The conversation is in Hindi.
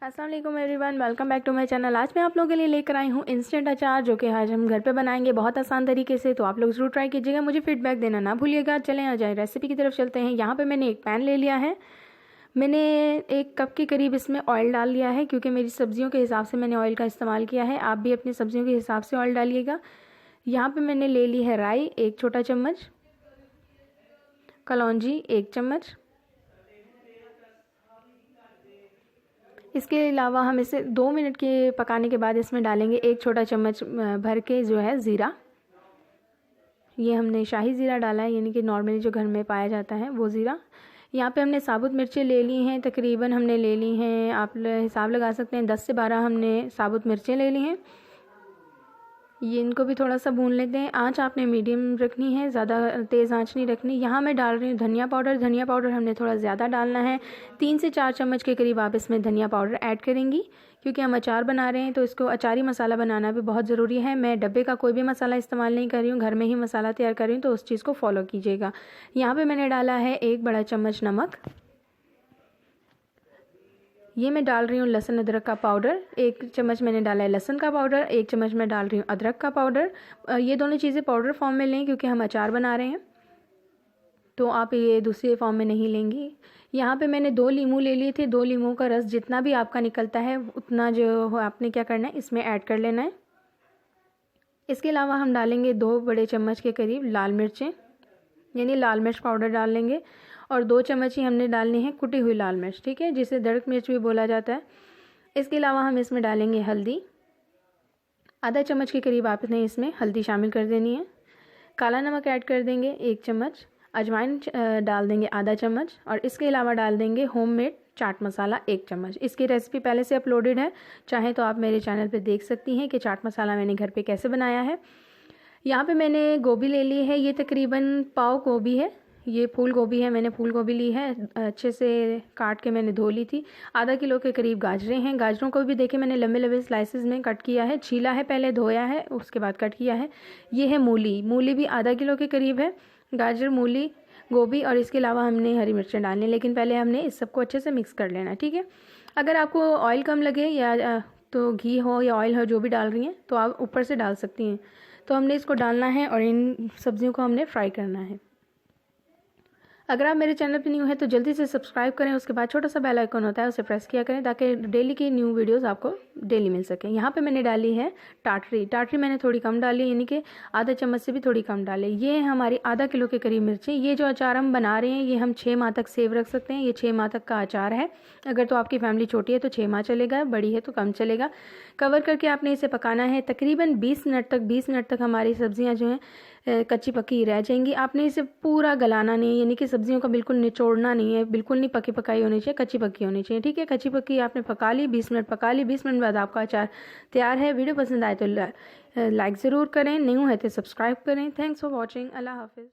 अस्सलाम वालेकुम everyone, welcome back to my channel. आज मैं आप लोगों के लिए लेकर आई हूँ इंस्टेंट अचार, जो कि आज हम घर पे बनाएंगे बहुत आसान तरीके से। तो आप लोग ज़रूर ट्राई कीजिएगा, मुझे फीडबैक देना ना भूलिएगा। चलें आ जाए रेसिपी की तरफ चलते हैं। यहाँ पे मैंने एक पैन ले लिया है। मैंने 1 कप के करीब इसमें ऑयल डाल लिया है, क्योंकि मेरी सब्जियों के हिसाब से मैंने ऑयल का इस्तेमाल किया है। आप भी अपनी सब्जियों के हिसाब से ऑयल डालिएगा। यहाँ पर मैंने ले ली है राई 1 छोटा चम्मच, कलौंजी 1 चम्मच। इसके अलावा हम इसे 2 मिनट के पकाने के बाद इसमें डालेंगे 1 छोटा चम्मच भर के जो है ज़ीरा। ये हमने शाही ज़ीरा डाला है, यानी कि नॉर्मली जो घर में पाया जाता है वो ज़ीरा। यहाँ पे हमने साबुत मिर्चें ले ली हैं, तकरीबन हमने ले ली हैं, आप हिसाब लगा सकते हैं 10 से 12 हमने साबुत मिर्चें ले ली हैं। ये इनको भी थोड़ा सा भून लेते हैं। आंच आपने मीडियम रखनी है, ज़्यादा तेज़ आंच नहीं रखनी। यहाँ मैं डाल रही हूँ धनिया पाउडर। धनिया पाउडर हमने थोड़ा ज़्यादा डालना है, 3 से 4 चम्मच के करीब आप इसमें धनिया पाउडर ऐड करेंगी, क्योंकि हम अचार बना रहे हैं तो इसको अचारी मसाला बनाना भी बहुत ज़रूरी है। मैं डब्बे का कोई भी मसाला इस्तेमाल नहीं कर रही हूँ, घर में ही मसाला तैयार कर रही हूँ, तो उस चीज़ को फॉलो कीजिएगा। यहाँ पर मैंने डाला है 1 बड़ा चम्मच नमक। ये मैं डाल रही हूँ लहसुन अदरक का पाउडर, 1 चम्मच मैंने डाला है लहसुन का पाउडर, 1 चम्मच मैं डाल रही हूँ अदरक का पाउडर। ये दोनों चीज़ें पाउडर फॉर्म में लें, क्योंकि हम अचार बना रहे हैं, तो आप ये दूसरे फॉर्म में नहीं लेंगी। यहाँ पे मैंने 2 लीमू ले लिए थे। 2 लीमू का रस जितना भी आपका निकलता है उतना जो हो आपने क्या करना है इसमें ऐड कर लेना है। इसके अलावा हम डालेंगे 2 बड़े चम्मच के करीब लाल मिर्चें, यानी लाल मिर्च पाउडर डाल लेंगे, और 2 चम्मच ही हमने डालनी है कुटी हुई लाल मिर्च, ठीक है, जिसे दड़क मिर्च भी बोला जाता है। इसके अलावा हम इसमें डालेंगे हल्दी, आधा चम्मच के करीब आपने इसमें हल्दी शामिल कर देनी है। काला नमक ऐड कर देंगे 1 चम्मच, अजवाइन डाल देंगे आधा चम्मच, और इसके अलावा डाल देंगे होममेड चाट मसाला 1 चम्मच। इसकी रेसिपी पहले से अपलोडेड है, चाहे तो आप मेरे चैनल पे देख सकती हैं कि चाट मसाला मैंने घर पे कैसे बनाया है। यहाँ पे मैंने गोभी ले ली है, ये तकरीबन पाव गोभी है। ये फूल गोभी है, मैंने फूल गोभी ली है, अच्छे से काट के मैंने धो ली थी। आधा किलो के करीब गाजरें हैं। गाजरों को भी देखिए मैंने लंबे लंबे स्लाइसेस में कट किया है, छीला है, पहले धोया है, उसके बाद कट किया है। ये है मूली, मूली भी आधा किलो के करीब है। गाजर, मूली, गोभी, और इसके अलावा हमने हरी मिर्चें डालनी, लेकिन पहले हमने इस सबको अच्छे से मिक्स कर लेना, ठीक है। अगर आपको ऑयल कम लगे या तो घी हो या ऑयल हो, जो भी डाल रही हैं, तो आप ऊपर से डाल सकती हैं। तो हमने इसको डालना है और इन सब्जियों को हमने फ्राई करना है। अगर आप मेरे चैनल पर न्यू है तो जल्दी से सब्सक्राइब करें, उसके बाद छोटा सा बेल आइकन होता है उसे प्रेस किया करें, ताकि डेली की न्यू वीडियोस आपको डेली मिल सकें। यहाँ पे मैंने डाली है टाटरी। टाटरी मैंने थोड़ी कम डाली, यानी कि आधा चम्मच से भी थोड़ी कम डाली। ये है हमारी आधा किलो के करीब मिर्चें। ये जो अचार हम बना रहे हैं ये हम 6 माह तक सेव रख सकते हैं। ये 6 माह तक का अचार है। अगर तो आपकी फैमिली छोटी है तो 6 माह चलेगा, बड़ी है तो कम चलेगा। कवर करके आपने इसे पकाना है तकरीबन 20 मिनट तक। 20 मिनट तक हमारी सब्जियाँ जो हैं कच्ची पक्की रह जाएंगी। आपने इसे पूरा गलाना नहीं है, यानी कि सब्जियों का बिल्कुल निचोड़ना नहीं है, बिल्कुल नहीं पकी पकाई होनी चाहिए, कच्ची पक्की होनी चाहिए, ठीक है। कच्ची पक्की आपने पका ली, 20 मिनट पका ली, 20 मिनट बाद आपका अचार तैयार है। वीडियो पसंद आए तो लाइक ज़रूर करें, न्यू है तो सब्सक्राइब करें। Thanks for watching. अल्लाह हाफिज़।